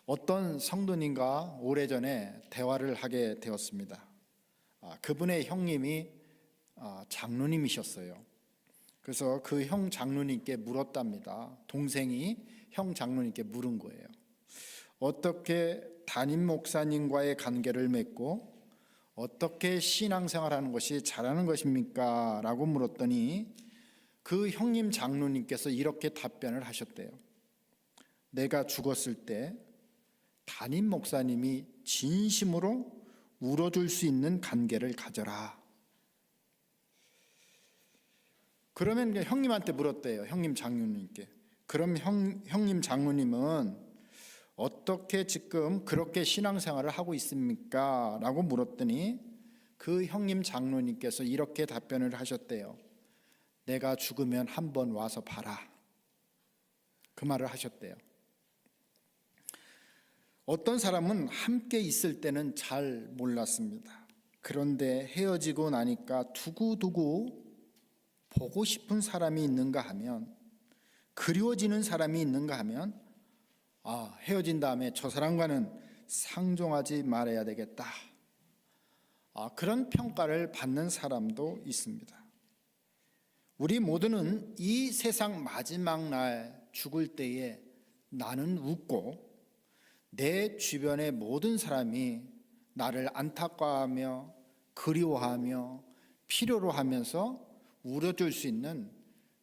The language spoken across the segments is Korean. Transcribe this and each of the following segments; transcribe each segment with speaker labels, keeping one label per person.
Speaker 1: 어떤 성도님과 오래전에 대화를 하게 되었습니다. 그분의 형님이 장로님이셨어요. 그래서 그 형 장로님께 물었답니다. 동생이 형 장로님께 물은 거예요. 어떻게 담임 목사님과의 관계를 맺고 어떻게 신앙생활하는 것이 잘하는 것입니까? 라고 물었더니 그 형님 장로님께서 이렇게 답변을 하셨대요. 내가 죽었을 때 담임 목사님이 진심으로 울어줄 수 있는 관계를 가져라. 그러면 형님한테 물었대요. 형님 장로님께. 그럼 형님 장로님은 어떻게 지금 그렇게 신앙생활을 하고 있습니까? 라고 물었더니 그 형님 장로님께서 이렇게 답변을 하셨대요. 내가 죽으면 한번 와서 봐라. 그 말을 하셨대요. 어떤 사람은 함께 있을 때는 잘 몰랐습니다. 그런데 헤어지고 나니까 두고두고 보고 싶은 사람이 있는가 하면, 그리워지는 사람이 있는가 하면, 헤어진 다음에 저 사람과는 상종하지 말아야 되겠다. 그런 평가를 받는 사람도 있습니다. 우리 모두는 이 세상 마지막 날 죽을 때에 나는 웃고 내 주변의 모든 사람이 나를 안타까워하며 그리워하며 필요로 하면서 울어줄 수 있는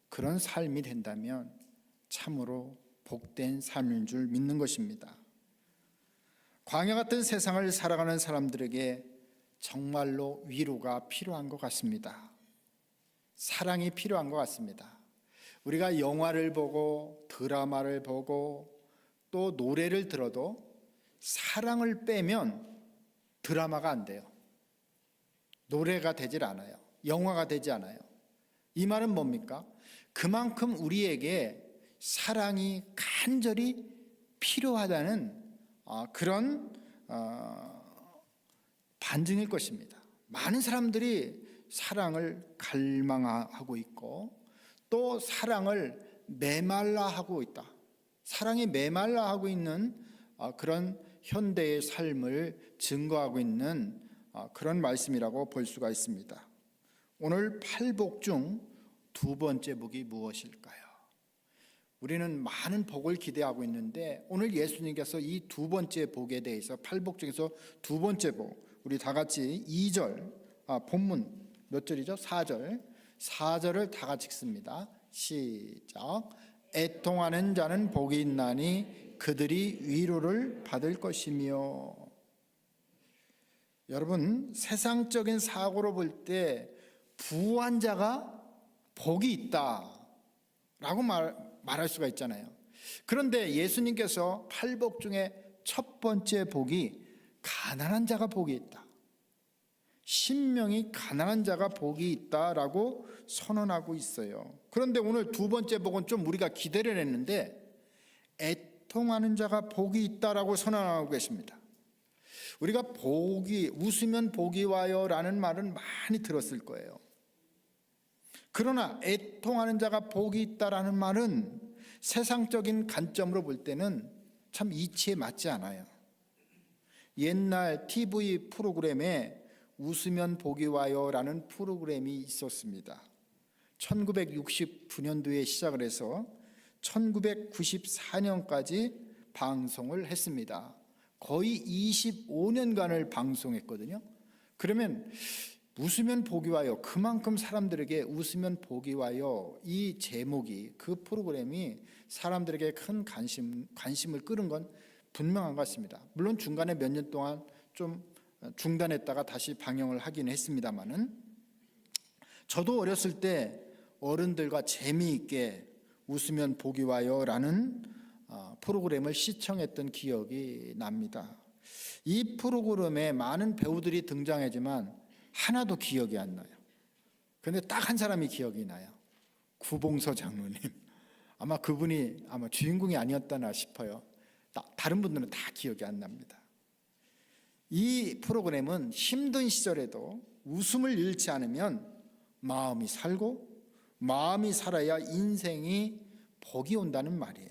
Speaker 1: 그런 삶이 된다면 참으로 복된 삶인 줄 믿는 것입니다. 광야 같은 세상을 살아가는 사람들에게 정말로 위로가 필요한 것 같습니다. 사랑이 필요한 것 같습니다. 우리가 영화를 보고 드라마를 보고 또 노래를 들어도 사랑을 빼면 드라마가 안 돼요. 노래가 되질 않아요. 영화가 되지 않아요. 이 말은 뭡니까? 그만큼 우리에게 사랑이 간절히 필요하다는 그런 반증일 것입니다. 많은 사람들이 사랑을 갈망하고 있고 또 사랑을 메말라 하고 있다. 사랑이 메말라 하고 있는 그런 현대의 삶을 증거하고 있는 그런 말씀이라고 볼 수가 있습니다. 오늘 팔복 중 두 번째 복이 무엇일까요? 우리는 많은 복을 기대하고 있는데 오늘 예수님께서 이 두 번째 복에 대해서 팔복 중에서 두 번째 복, 우리 다 같이 2절, 본문 몇 절이죠? 4절. 4절을 다 같이 읽습니다. 시작. 애통하는 자는 복이 있나니 그들이 위로를 받을 것이며. 여러분, 세상적인 사고로 볼 때 부한 자가 복이 있다라고 말할 수가 있잖아요. 그런데 예수님께서 팔복 중에 첫 번째 복이 가난한 자가 복이 있다. 신명이 가난한 자가 복이 있다라고 선언하고 있어요. 그런데 오늘 두 번째 복은 좀 우리가 기대를 했는데 애통하는 자가 복이 있다라고 선언하고 계십니다. 우리가 웃으면 복이 와요 라는 말은 많이 들었을 거예요. 그러나 애통하는 자가 복이 있다라는 말은 세상적인 관점으로 볼 때는 참 이치에 맞지 않아요. 옛날 TV 프로그램에 웃으면 복이 와요 라는 프로그램이 있었습니다. 1969년도에 시작을 해서 1994년까지 방송을 했습니다. 거의 25년간을 방송했거든요. 그러면 웃으면 복이 와요, 그만큼 사람들에게 웃으면 복이 와요, 이 제목이, 그 프로그램이 사람들에게 큰 관심을 끌은 건 분명한 것 같습니다. 물론 중간에 몇 년 동안 좀 중단했다가 다시 방영을 하긴 했습니다만은, 저도 어렸을 때 어른들과 재미있게 웃으면 복이 와요 라는 프로그램을 시청했던 기억이 납니다. 이 프로그램에 많은 배우들이 등장하지만 하나도 기억이 안 나요. 그런데 딱 한 사람이 기억이 나요. 구봉서 장로님. 아마 그분이 주인공이 아니었다나 싶어요. 다른 분들은 다 기억이 안 납니다. 이 프로그램은 힘든 시절에도 웃음을 잃지 않으면 마음이 살고 마음이 살아야 인생이 복이 온다는 말이에요.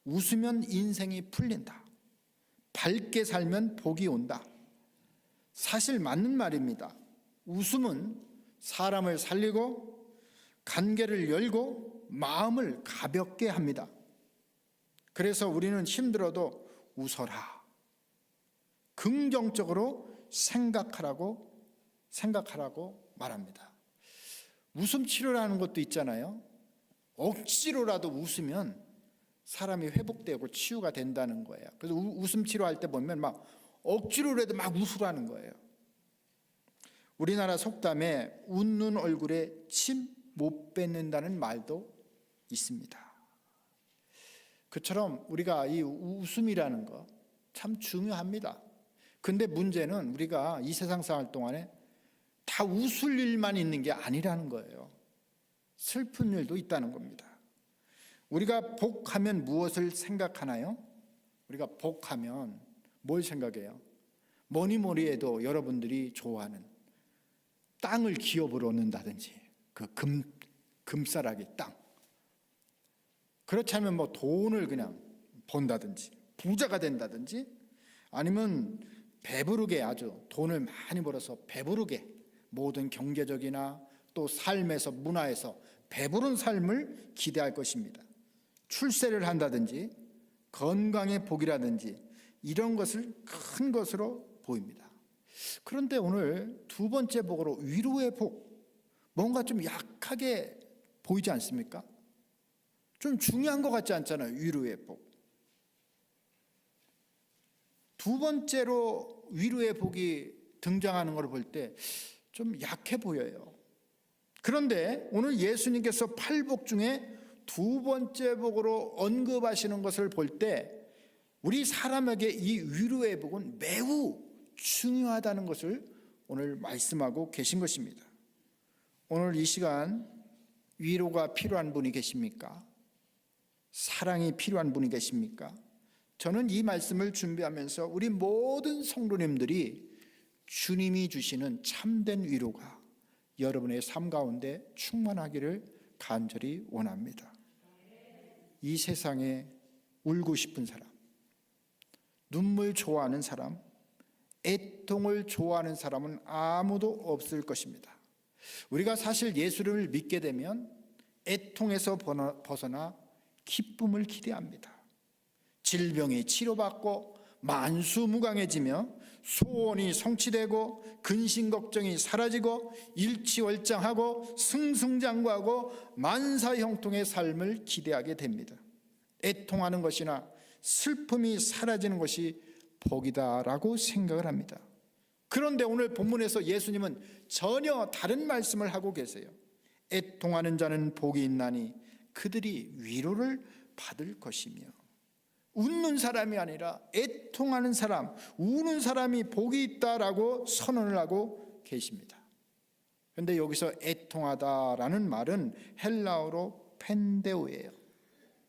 Speaker 1: 웃으면 인생이 풀린다. 밝게 살면 복이 온다. 사실 맞는 말입니다. 웃음은 사람을 살리고 관계를 열고 마음을 가볍게 합니다. 그래서 우리는 힘들어도 웃어라. 긍정적으로 생각하라고 말합니다. 웃음 치료라는 것도 있잖아요. 억지로라도 웃으면 사람이 회복되고 치유가 된다는 거예요. 그래서 웃음 치료할 때 보면 막 억지로라도 막 웃으라는 거예요. 우리나라 속담에 웃는 얼굴에 침 못 뱉는다는 말도 있습니다. 그처럼 우리가 이 웃음이라는 거 참 중요합니다. 근데 문제는 우리가 이 세상 생활 동안에 다 웃을 일만 있는 게 아니라는 거예요. 슬픈 일도 있다는 겁니다. 우리가 복하면 무엇을 생각하나요? 우리가 복하면 뭘 생각해요? 뭐니 해도 여러분들이 좋아하는 땅을 기업으로 얻는다든지 그 금싸라기 땅, 그렇지 않으면 뭐 돈을 그냥 번다든지 부자가 된다든지 아니면 배부르게 아주 돈을 많이 벌어서 배부르게 모든 경제적이나 또 삶에서 문화에서 배부른 삶을 기대할 것입니다. 출세를 한다든지 건강의 복이라든지 이런 것을 큰 것으로 보입니다. 그런데 오늘 두 번째 복으로 위로의 복, 뭔가 좀 약하게 보이지 않습니까? 좀 중요한 것 같지 않잖아요. 위로의 복. 두 번째로 위로의 복이 등장하는 걸 볼 때 좀 약해 보여요. 그런데 오늘 예수님께서 팔복 중에 두 번째 복으로 언급하시는 것을 볼 때 우리 사람에게 이 위로의 복은 매우 중요하다는 것을 오늘 말씀하고 계신 것입니다. 오늘 이 시간 위로가 필요한 분이 계십니까? 사랑이 필요한 분이 계십니까? 저는 이 말씀을 준비하면서 우리 모든 성도님들이 주님이 주시는 참된 위로가 여러분의 삶 가운데 충만하기를 간절히 원합니다. 이 세상에 울고 싶은 사람, 눈물 좋아하는 사람, 애통을 좋아하는 사람은 아무도 없을 것입니다. 우리가 사실 예수를 믿게 되면 애통에서 벗어나 기쁨을 기대합니다. 질병이 치료받고 만수무강해지며 소원이 성취되고 근심 걱정이 사라지고 일취월장하고 승승장구하고 만사형통의 삶을 기대하게 됩니다. 애통하는 것이나 슬픔이 사라지는 것이 복이다라고 생각을 합니다. 그런데 오늘 본문에서 예수님은 전혀 다른 말씀을 하고 계세요. 애통하는 자는 복이 있나니 그들이 위로를 받을 것이며, 웃는 사람이 아니라 애통하는 사람, 우는 사람이 복이 있다라고 선언을 하고 계십니다. 그런데 여기서 애통하다라는 말은 헬라어로 펜데오예요.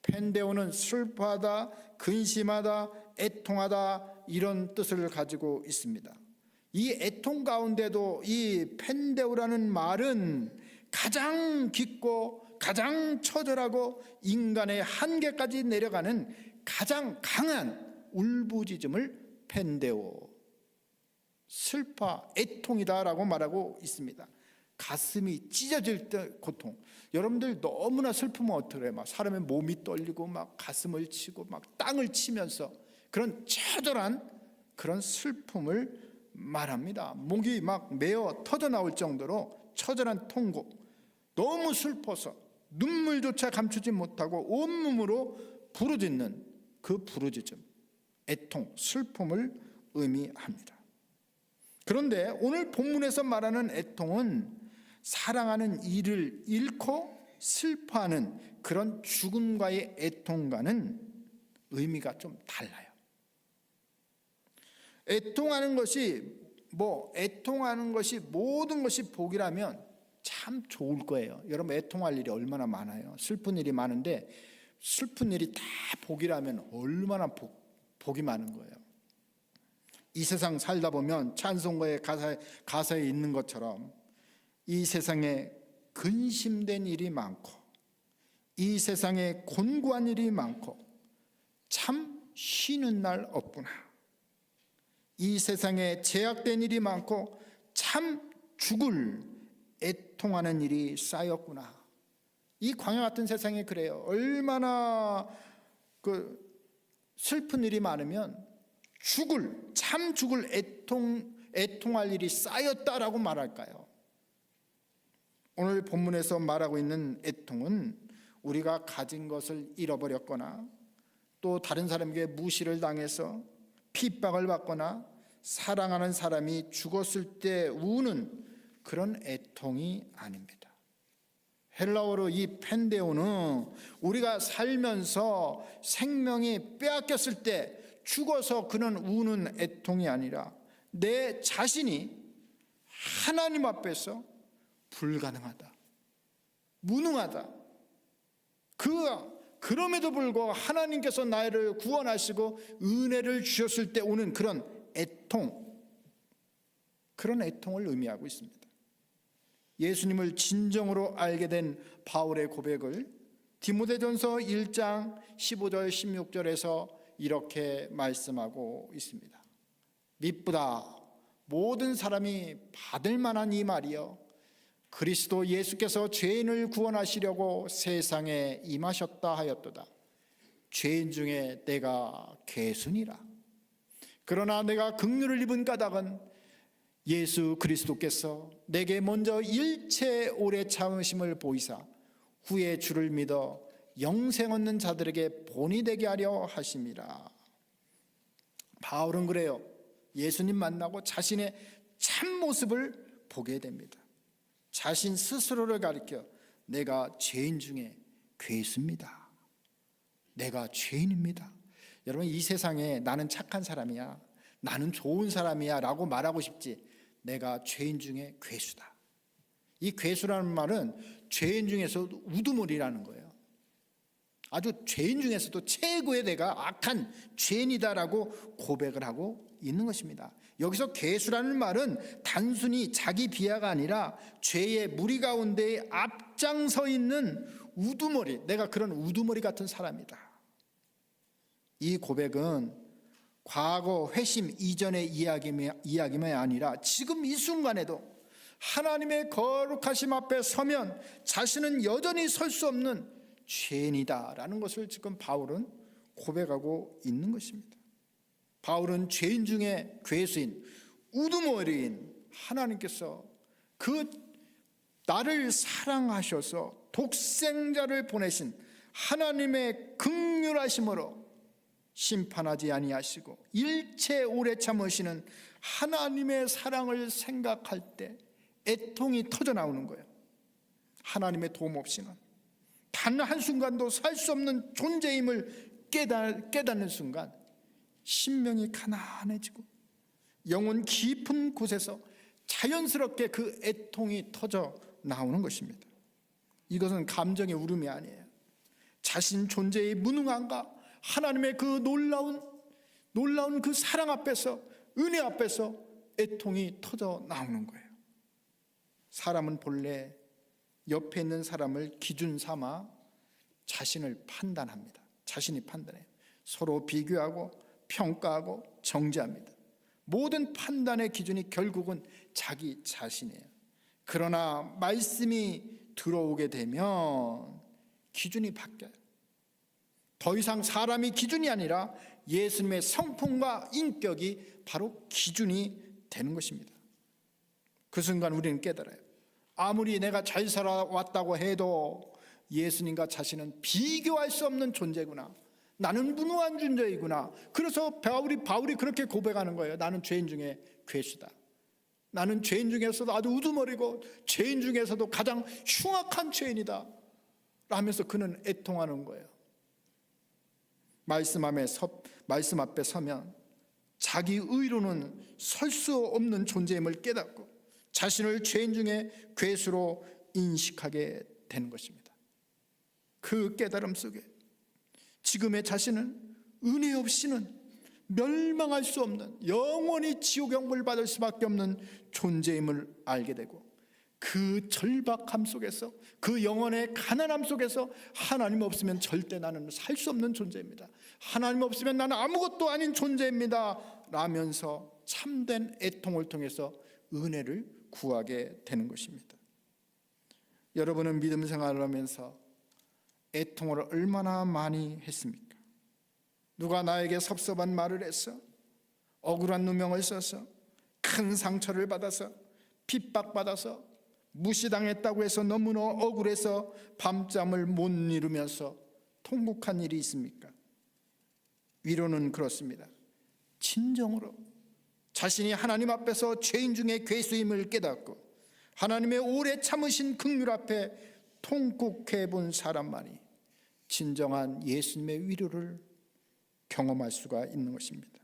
Speaker 1: 펜데오는 슬퍼하다, 근심하다, 애통하다 이런 뜻을 가지고 있습니다. 이 애통 가운데도 이 펜데오라는 말은 가장 깊고 가장 처절하고 인간의 한계까지 내려가는 가장 강한 울부짖음을 펜데오, 슬퍼, 애통이다라고 말하고 있습니다. 가슴이 찢어질 때 고통. 여러분들 너무나 슬프면 어떡해요? 막 사람의 몸이 떨리고 막 가슴을 치고 막 땅을 치면서 그런 처절한 그런 슬픔을 말합니다. 목이 막 메어 터져 나올 정도로 처절한 통곡, 너무 슬퍼서 눈물조차 감추지 못하고 온몸으로 부르짖는 그 부르짖음, 애통, 슬픔을 의미합니다. 그런데 오늘 본문에서 말하는 애통은 사랑하는 이를 잃고 슬퍼하는 그런 죽음과의 애통과는 의미가 좀 달라요. 애통하는 것이 모든 것이 복이라면 참 좋을 거예요. 여러분 애통할 일이 얼마나 많아요. 슬픈 일이 많은데 슬픈 일이 다 복이라면 얼마나 복이 많은 거예요. 이 세상 살다 보면 찬송가의 가사에 있는 것처럼 이 세상에 근심된 일이 많고 이 세상에 곤고한 일이 많고 참 쉬는 날 없구나. 이 세상에 제약된 일이 많고 참 죽을 애통하는 일이 쌓였구나. 이 광야 같은 세상에 그래요. 얼마나 슬픈 일이 많으면 참 죽을 애통할 일이 쌓였다라고 말할까요? 오늘 본문에서 말하고 있는 애통은 우리가 가진 것을 잃어버렸거나 또 다른 사람에게 무시를 당해서 핍박을 받거나 사랑하는 사람이 죽었을 때 우는 그런 애통이 아닙니다. 헬라어로 이 펜데오는 우리가 살면서 생명이 빼앗겼을 때 죽어서 그는 우는 애통이 아니라 내 자신이 하나님 앞에서 불가능하다, 무능하다, 그럼에도 불구하고 하나님께서 나를 구원하시고 은혜를 주셨을 때 오는 그런 애통, 그런 애통을 의미하고 있습니다. 예수님을 진정으로 알게 된 바울의 고백을 디모데전서 1장 15절 16절에서 이렇게 말씀하고 있습니다. 미쁘다 모든 사람이 받을 만한 이 말이여, 그리스도 예수께서 죄인을 구원하시려고 세상에 임하셨다 하였도다. 죄인 중에 내가 괴순이라. 그러나 내가 긍휼을 입은 까닭은 예수 그리스도께서 내게 먼저 일체 오래 참으심을 보이사 후에 주를 믿어 영생 얻는 자들에게 본이 되게 하려 하심이라. 바울은 그래요. 예수님 만나고 자신의 참모습을 보게 됩니다. 자신 스스로를 가리켜 내가 죄인 중에 괴수입니다. 내가 죄인입니다. 여러분, 이 세상에 나는 착한 사람이야, 나는 좋은 사람이야 라고 말하고 싶지, 내가 죄인 중에 괴수다. 이 괴수라는 말은 죄인 중에서도 우두머리라는 거예요. 아주 죄인 중에서도 최고의 내가 악한 죄인이다라고 고백을 하고 있는 것입니다. 여기서 괴수라는 말은 단순히 자기 비하가 아니라 죄의 무리 가운데 앞장서 있는 우두머리, 내가 그런 우두머리 같은 사람이다. 이 고백은 과거 회심 이전의 이야기만이 아니라 지금 이 순간에도 하나님의 거룩하심 앞에 서면 자신은 여전히 설 수 없는 죄인이다라는 것을 지금 바울은 고백하고 있는 것입니다. 바울은 죄인 중에 괴수인 우두머리인 하나님께서 그 나를 사랑하셔서 독생자를 보내신 하나님의 긍휼하심으로 심판하지 아니하시고 일체 오래 참으시는 하나님의 사랑을 생각할 때 애통이 터져 나오는 거예요. 하나님의 도움 없이는 단 한순간도 살 수 없는 존재임을 깨닫는 순간 심령이 가난해지고 영혼 깊은 곳에서 자연스럽게 그 애통이 터져 나오는 것입니다. 이것은 감정의 울음이 아니에요. 자신 존재의 무능함과 하나님의 그 놀라운 그 사랑 앞에서, 은혜 앞에서 애통이 터져 나오는 거예요. 사람은 본래 옆에 있는 사람을 기준 삼아 자신을 판단합니다. 자신이 판단해요. 서로 비교하고 평가하고 정죄합니다. 모든 판단의 기준이 결국은 자기 자신이에요. 그러나 말씀이 들어오게 되면 기준이 바뀌어요. 더 이상 사람이 기준이 아니라 예수님의 성품과 인격이 바로 기준이 되는 것입니다. 그 순간 우리는 깨달아요. 아무리 내가 잘 살아왔다고 해도 예수님과 자신은 비교할 수 없는 존재구나. 나는 무능한 존재이구나. 그래서 바울이 그렇게 고백하는 거예요. 나는 죄인 중에 괴수다. 나는 죄인 중에서도 아주 우두머리고 죄인 중에서도 가장 흉악한 죄인이다 하면서 그는 애통하는 거예요. 말씀 앞에 서면 자기 의로는 설 수 없는 존재임을 깨닫고 자신을 죄인 중에 괴수로 인식하게 되는 것입니다. 그 깨달음 속에 지금의 자신은 은혜 없이는 멸망할 수 없는, 영원히 지옥 형벌 받을 수밖에 없는 존재임을 알게 되고, 그 절박함 속에서, 그 영혼의 가난함 속에서 하나님 없으면 절대 나는 살 수 없는 존재입니다. 하나님 없으면 나는 아무것도 아닌 존재입니다 라면서 참된 애통을 통해서 은혜를 구하게 되는 것입니다. 여러분은 믿음 생활을 하면서 애통을 얼마나 많이 했습니까? 누가 나에게 섭섭한 말을 해서, 억울한 누명을 써서, 큰 상처를 받아서, 핍박받아서, 무시당했다고 해서 너무나 억울해서 밤잠을 못 이루면서 통곡한 일이 있습니까? 위로는 그렇습니다. 진정으로 자신이 하나님 앞에서 죄인 중에 괴수임을 깨닫고 하나님의 오래 참으신 긍휼 앞에 통곡해 본 사람만이 진정한 예수님의 위로를 경험할 수가 있는 것입니다.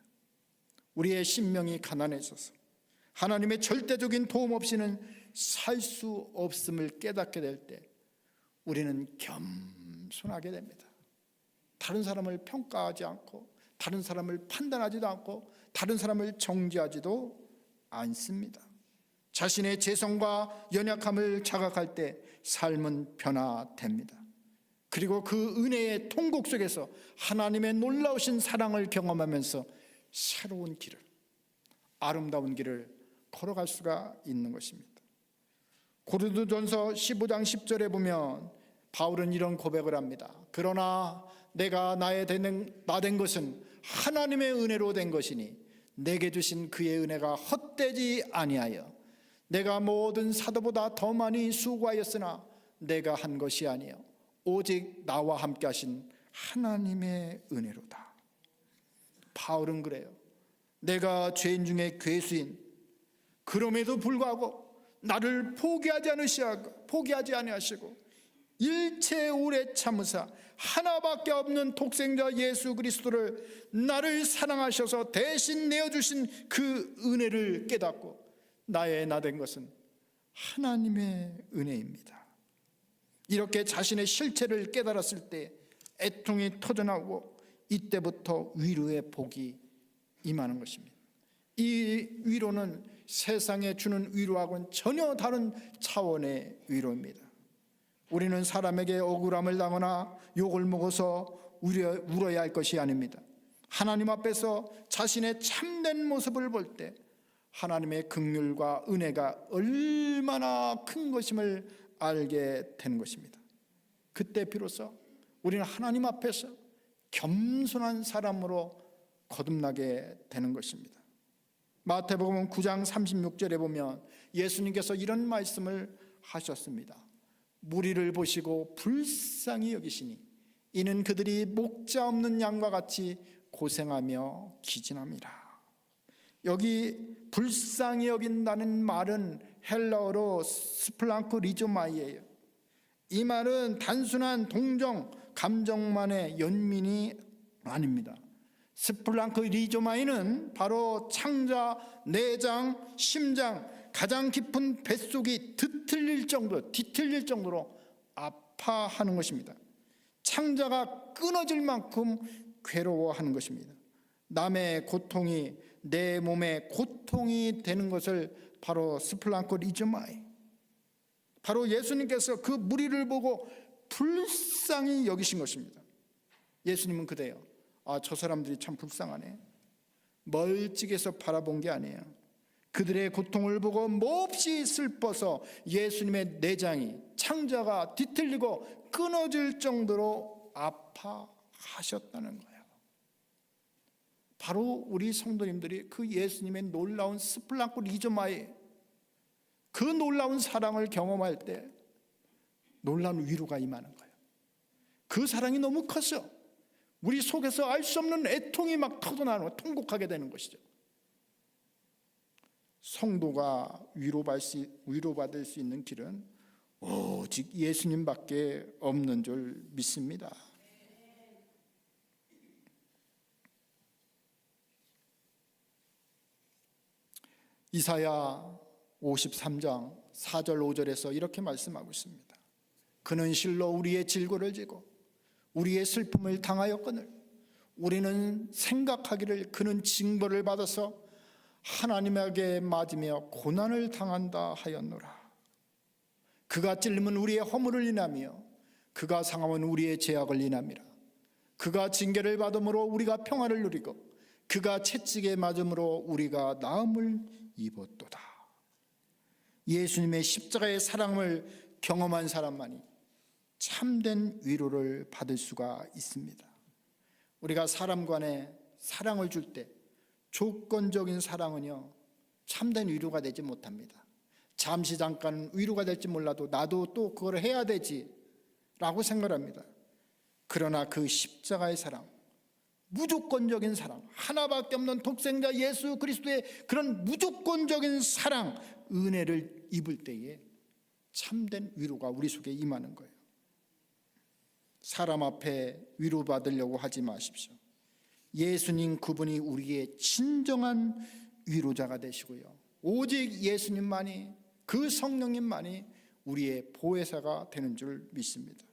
Speaker 1: 우리의 심령이 가난해져서 하나님의 절대적인 도움 없이는 살 수 없음을 깨닫게 될 때 우리는 겸손하게 됩니다. 다른 사람을 평가하지 않고, 다른 사람을 판단하지도 않고, 다른 사람을 정죄하지도 않습니다. 자신의 죄성과 연약함을 자각할 때 삶은 변화됩니다. 그리고 그 은혜의 통곡 속에서 하나님의 놀라우신 사랑을 경험하면서 새로운 길을, 아름다운 길을 걸어갈 수가 있는 것입니다. 고린도전서 15장 10절에 보면 바울은 이런 고백을 합니다. 그러나 내가 나 된 것은 하나님의 은혜로 된 것이니 내게 주신 그의 은혜가 헛되지 아니하여 내가 모든 사도보다 더 많이 수고하였으나 내가 한 것이 아니요 오직 나와 함께 하신 하나님의 은혜로다. 바울은 그래요. 내가 죄인 중에 괴수인, 그럼에도 불구하고 나를 포기하지 아니하시고 일체 오래 참으사 하나밖에 없는 독생자 예수 그리스도를 나를 사랑하셔서 대신 내어주신 그 은혜를 깨닫고 나의 나 된 것은 하나님의 은혜입니다. 이렇게 자신의 실체를 깨달았을 때 애통이 터져나오고 이때부터 위로의 복이 임하는 것입니다. 이 위로는 세상에 주는 위로하고는 전혀 다른 차원의 위로입니다. 우리는 사람에게 억울함을 당하거나 욕을 먹어서 울어야 할 것이 아닙니다. 하나님 앞에서 자신의 참된 모습을 볼 때 하나님의 긍휼과 은혜가 얼마나 큰 것임을 알게 되는 것입니다. 그때 비로소 우리는 하나님 앞에서 겸손한 사람으로 거듭나게 되는 것입니다. 마태복음 9장 36절에 보면 예수님께서 이런 말씀을 하셨습니다. 무리를 보시고 불쌍히 여기시니 이는 그들이 목자 없는 양과 같이 고생하며 기진합니다. 여기 불쌍히 여긴다는 말은 헬라어로 스플랑크 리조마이예요. 이 말은 단순한 동정, 감정만의 연민이 아닙니다. 스플랑크 리조마이는 바로 창자, 내장, 심장, 가장 깊은 뱃속이 뒤틀릴 정도로 아파하는 것입니다. 창자가 끊어질 만큼 괴로워하는 것입니다. 남의 고통이 내 몸에 고통이 되는 것을 바로 스플랑크 리조마이, 바로 예수님께서 그 무리를 보고 불쌍히 여기신 것입니다. 예수님은 그래요. 저 사람들이 참 불쌍하네. 멀찍이서 바라본 게 아니에요. 그들의 고통을 보고 몹시 슬퍼서 예수님의 내장이, 창자가 뒤틀리고 끊어질 정도로 아파하셨다는 거예요. 바로 우리 성도님들이 그 예수님의 놀라운 스플랑크 리조마이, 그 놀라운 사랑을 경험할 때 놀라운 위로가 임하는 거예요. 그 사랑이 너무 컸어요. 우리 속에서 알 수 없는 애통이 막 터져나오고 통곡하게 되는 것이죠. 성도가 위로받을 수 있는 길은 오직 예수님밖에 없는 줄 믿습니다. 이사야 53장 4절 5절에서 이렇게 말씀하고 있습니다. 그는 실로 우리의 질고를 지고 우리의 슬픔을 당하였거늘 우리는 생각하기를 그는 징벌을 받아서 하나님에게 맞으며 고난을 당한다 하였노라. 그가 찔림은 우리의 허물을 인하며 그가 상함은 우리의 죄악을 인함이라. 그가 징계를 받음으로 우리가 평화를 누리고 그가 채찍에 맞음으로 우리가 나음을 입었도다. 예수님의 십자가의 사랑을 경험한 사람만이 참된 위로를 받을 수가 있습니다. 우리가 사람 간에 사랑을 줄 때 조건적인 사랑은요, 참된 위로가 되지 못합니다. 잠시 잠깐 위로가 될지 몰라도 나도 또 그걸 해야 되지 라고 생각합니다. 그러나 그 십자가의 사랑, 무조건적인 사랑, 하나밖에 없는 독생자 예수 그리스도의 그런 무조건적인 사랑, 은혜를 입을 때에 참된 위로가 우리 속에 임하는 거예요. 사람 앞에 위로받으려고 하지 마십시오. 예수님 그분이 우리의 진정한 위로자가 되시고요, 오직 예수님만이, 그 성령님만이 우리의 보혜사가 되는 줄 믿습니다.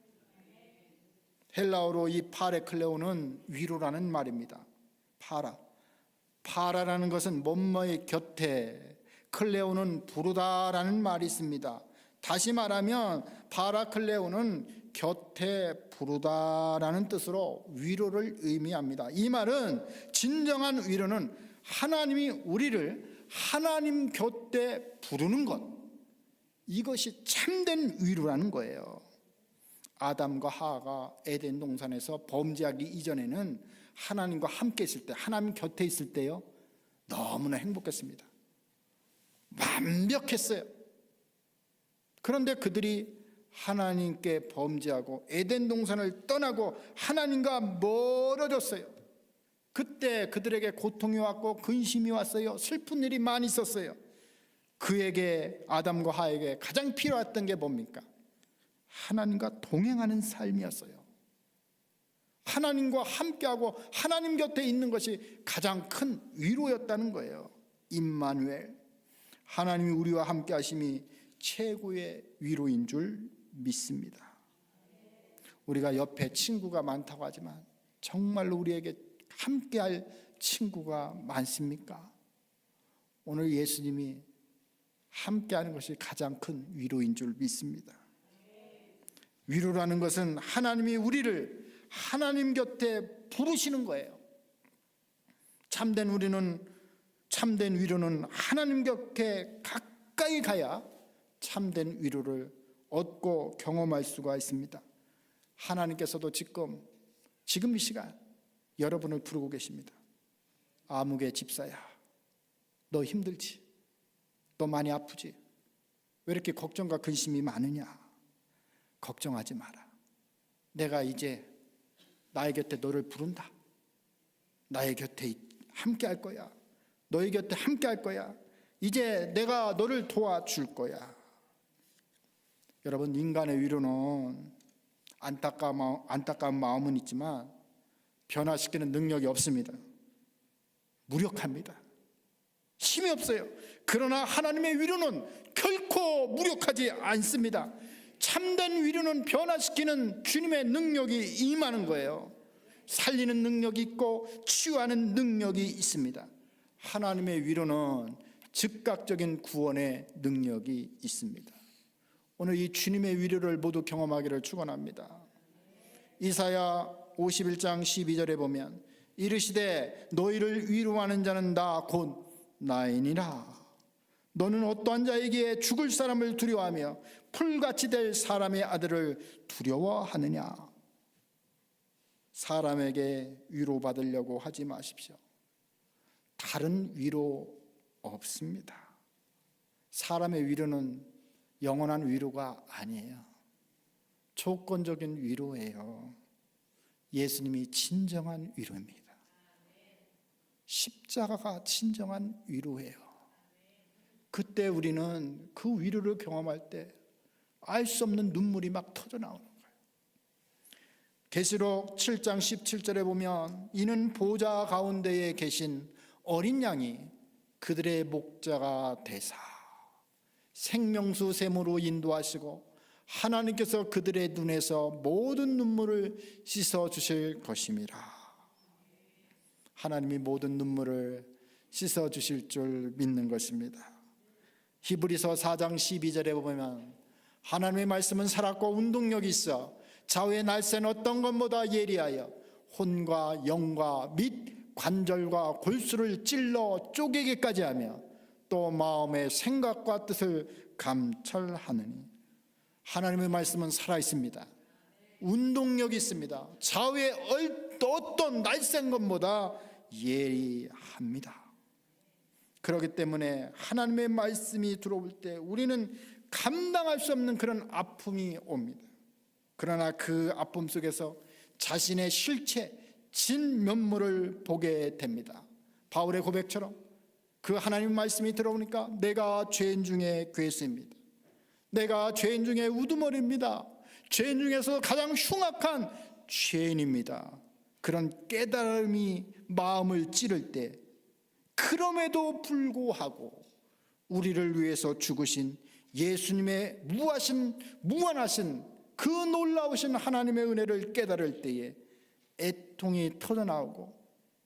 Speaker 1: 헬라어로 이 파레클레오는 위로라는 말입니다. 파라라는 것은 뭐뭐의 곁에, 클레오는 부르다라는 말이 있습니다. 다시 말하면 파라클레오는 곁에 부르다라는 뜻으로 위로를 의미합니다. 이 말은 진정한 위로는 하나님이 우리를 하나님 곁에 부르는 것, 이것이 참된 위로라는 거예요. 아담과 하와가 에덴 동산에서 범죄하기 이전에는 하나님과 함께 있을 때, 하나님 곁에 있을 때요, 너무나 행복했습니다. 완벽했어요. 그런데 그들이 하나님께 범죄하고 에덴 동산을 떠나고 하나님과 멀어졌어요. 그때 그들에게 고통이 왔고 근심이 왔어요. 슬픈 일이 많이 있었어요. 그에게, 아담과 하와에게 가장 필요했던 게 뭡니까? 하나님과 동행하는 삶이었어요. 하나님과 함께하고 하나님 곁에 있는 것이 가장 큰 위로였다는 거예요. 임마누엘, 하나님이 우리와 함께 하심이 최고의 위로인 줄 믿습니다. 우리가 옆에 친구가 많다고 하지만 정말로 우리에게 함께할 친구가 많습니까? 오늘 예수님이 함께하는 것이 가장 큰 위로인 줄 믿습니다. 위로라는 것은 하나님이 우리를 하나님 곁에 부르시는 거예요. 참된 위로는 하나님 곁에 가까이 가야 참된 위로를 얻고 경험할 수가 있습니다. 하나님께서도 지금 이 시간 여러분을 부르고 계십니다. 아무개 집사야, 너 힘들지? 너 많이 아프지? 왜 이렇게 걱정과 근심이 많으냐? 걱정하지 마라. 내가 이제 나의 곁에 너를 부른다. 나의 곁에 함께 할 거야. 너의 곁에 함께 할 거야. 이제 내가 너를 도와줄 거야. 여러분, 인간의 위로는 안타까운 마음은 있지만 변화시키는 능력이 없습니다. 무력합니다. 힘이 없어요. 그러나 하나님의 위로는 결코 무력하지 않습니다. 참된 위로는 변화시키는 주님의 능력이 임하는 거예요. 살리는 능력이 있고 치유하는 능력이 있습니다. 하나님의 위로는 즉각적인 구원의 능력이 있습니다. 오늘 이 주님의 위로를 모두 경험하기를 축원합니다. 이사야 51장 12절에 보면 이르시되 너희를 위로하는 자는 나 곧 나이니라. 너는 어떠한 자에게 죽을 사람을 두려워하며 풀같이 될 사람의 아들을 두려워하느냐. 사람에게 위로받으려고 하지 마십시오. 다른 위로 없습니다. 사람의 위로는 영원한 위로가 아니에요. 조건적인 위로예요. 예수님이 진정한 위로입니다. 십자가가 진정한 위로예요. 그때 우리는 그 위로를 경험할 때 알 수 없는 눈물이 막 터져 나오는 거예요. 계시록 7장 17절에 보면 이는 보좌 가운데에 계신 어린 양이 그들의 목자가 되사 생명수 샘으로 인도하시고 하나님께서 그들의 눈에서 모든 눈물을 씻어 주실 것임이라. 하나님이 모든 눈물을 씻어 주실 줄 믿는 것입니다. 히브리서 4장 12절에 보면 하나님의 말씀은 살았고 운동력이 있어 좌우의 날쌘 어떤 것보다 예리하여 혼과 영과 및 관절과 골수를 찔러 쪼개기까지 하며 또 마음의 생각과 뜻을 감찰하느니. 하나님의 말씀은 살아있습니다. 운동력이 있습니다. 좌우의 어떤 날쌘 것보다 예리합니다. 그렇기 때문에 하나님의 말씀이 들어올 때 우리는 감당할 수 없는 그런 아픔이 옵니다. 그러나 그 아픔 속에서 자신의 실체, 진면모를 보게 됩니다. 바울의 고백처럼 그 하나님 말씀이 들어오니까 내가 죄인 중에 괴수입니다. 내가 죄인 중에 우두머리입니다. 죄인 중에서 가장 흉악한 죄인입니다. 그런 깨달음이 마음을 찌를 때, 그럼에도 불구하고 우리를 위해서 죽으신 예수님의 무한하신 그 놀라우신 하나님의 은혜를 깨달을 때에 애통이 터져나오고,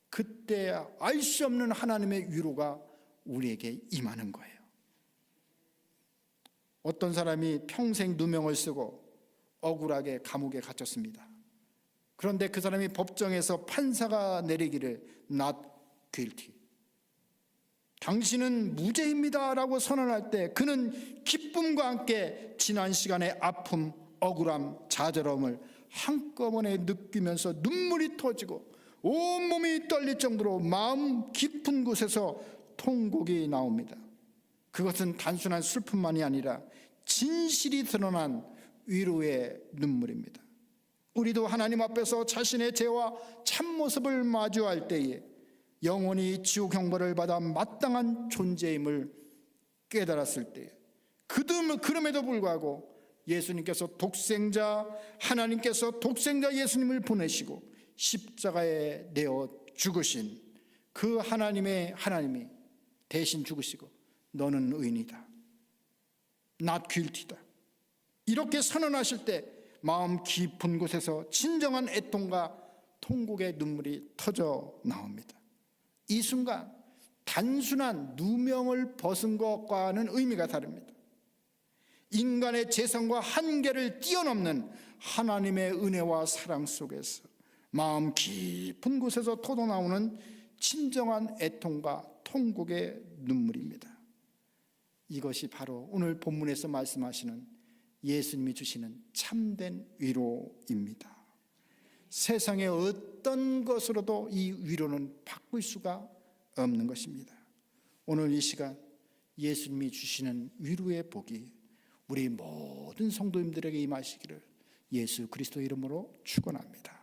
Speaker 1: 그때 알 수 없는 하나님의 위로가 우리에게 임하는 거예요. 어떤 사람이 평생 누명을 쓰고 억울하게 감옥에 갇혔습니다. 그런데 그 사람이 법정에서 판사가 내리기를 not guilty, 당신은 무죄입니다 라고 선언할 때 그는 기쁨과 함께 지난 시간의 아픔, 억울함, 좌절함을 한꺼번에 느끼면서 눈물이 터지고 온몸이 떨릴 정도로 마음 깊은 곳에서 통곡이 나옵니다. 그것은 단순한 슬픔만이 아니라 진실이 드러난 위로의 눈물입니다. 우리도 하나님 앞에서 자신의 죄와 참모습을 마주할 때에 영원히 지옥 형벌을 받아 마땅한 존재임을 깨달았을 때에, 그럼에도 불구하고 예수님께서 하나님께서 독생자 예수님을 보내시고 십자가에 내어 죽으신 그 하나님이 대신 죽으시고 너는 의인이다, not guilty다, 이렇게 선언하실 때 마음 깊은 곳에서 진정한 애통과 통곡의 눈물이 터져 나옵니다. 이 순간 단순한 누명을 벗은 것과는 의미가 다릅니다. 인간의 재성과 한계를 뛰어넘는 하나님의 은혜와 사랑 속에서 마음 깊은 곳에서 터져나오는 진정한 애통과 통곡의 눈물입니다. 이것이 바로 오늘 본문에서 말씀하시는 예수님이 주시는 참된 위로입니다. 세상의 어떤 것으로도 이 위로는 바꿀 수가 없는 것입니다. 오늘 이 시간 예수님이 주시는 위로의 복이 우리 모든 성도님들에게 임하시기를 예수 그리스도 이름으로 축원합니다.